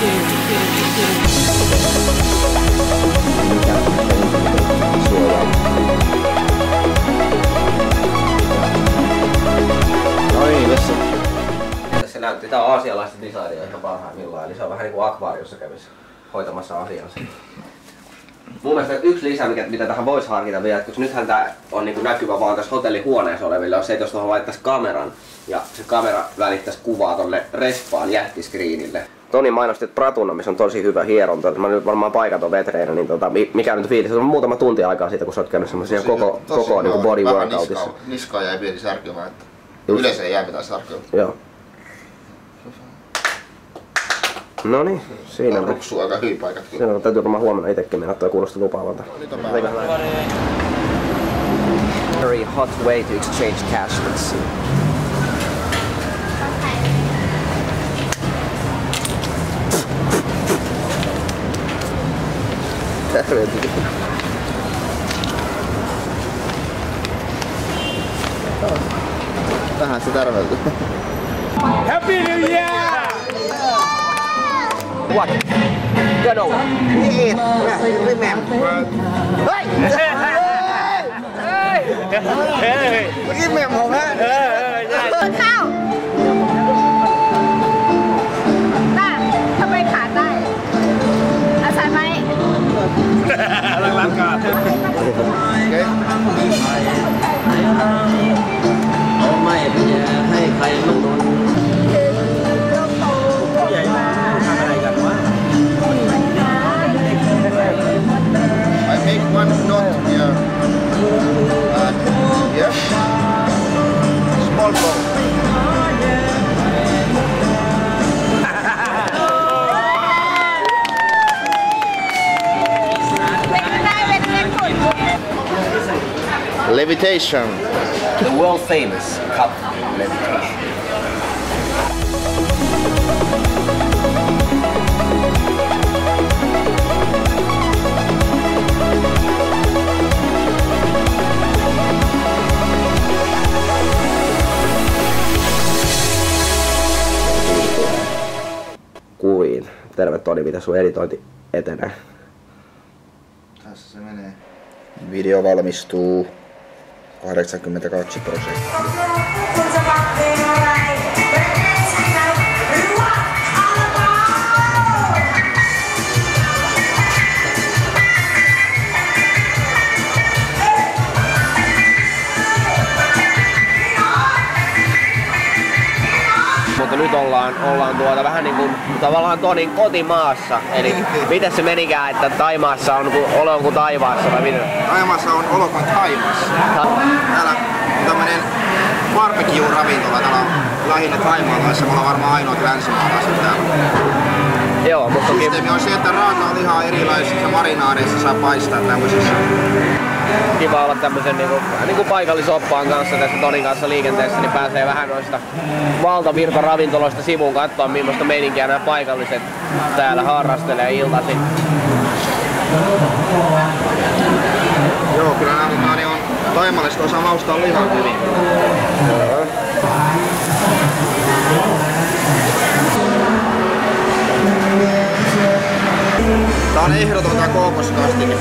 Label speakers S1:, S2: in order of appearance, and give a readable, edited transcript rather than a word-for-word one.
S1: No niin, tässä. Se näytti, tää on aasialaista designia ihan parhaimmillaan, eli se on vähän niinku akvaariossa kävisi hoitamassa asiansa. Mun mielestä yksi lisä, mitä tähän voisi harkita vielä, koska nythän tää on niinku näkyvä vaan tässä hotellihuoneessa oleville, on se, että jos tuohon laittaisi kameran ja se kamera välittäisi kuvaa tonne respaan jättiskriinille. Toni mainosti, että Pratunomissa on tosi hyvä hieronta. Mä nyt varmaan paikaton vetreenä, niin mikä nyt fiilis? On muutama tunti aikaa siitä, kun sä oot käynyt semmosia koko niinku body workoutissa.
S2: Niskaa jäi pieni särkymään, että yleensä ei jää mitään särkyä.
S1: Joo. Noniin, siinä on.
S2: Ruksuu aika hyvin paikat kyllä.
S1: Siinä on, täytyy varmaan huomenna itekin mennä, toi kuulosti lupaavalta. Very hot way to exchange cash, let's see.
S2: Vähän se tärvelty.
S3: Happy New Year!
S1: What? Get over.
S2: Niin, remember.
S3: Hey! Hey!
S2: Remember, man.
S4: ข้าวน่าทำไมขาดได้อาศัยไหม
S3: รักกัน
S1: ไม่ให้ใครลงนน
S2: I make one knot here. Yes. Small ball. Levitation.
S1: The world famous cup levitation. Kuviin. Terve Toni, mitä sun editointi etenee?
S2: Tässä se menee. Video valmistuu 82%.
S1: Mutta nyt ollaan vähän niinku tavallaan Tonin kotimaassa. Eli miten se menikään, että Taimaassa on olo kuin taivaassa vai miten?
S2: Taimaassa on olo kuin Taimaassa. Täällä on tämmönen barbecue-ravintola. Täällä on lähinnä thaimaalaisia. Me ollaan varmaan ainoat länsimaalaiset täällä.
S1: Joo, mutta
S2: systeemi on se, että raakaa lihaa erilaisissa marinaadeissa saa paistaa tämmöisissä.
S1: Kiva olla tämmösen niinku paikallisoppaan kanssa tässä Tonin kanssa liikenteessä, niin pääsee vähän noista valtavirtaravintoloista sivuun katsoa millaista meininkiä nämä paikalliset täällä harrastelee iltaisin.
S2: Joo, kyllä nämä on taimalaiset osaa maustaa lihaa hyvin. Tää on ehdoton tää kookoskastike.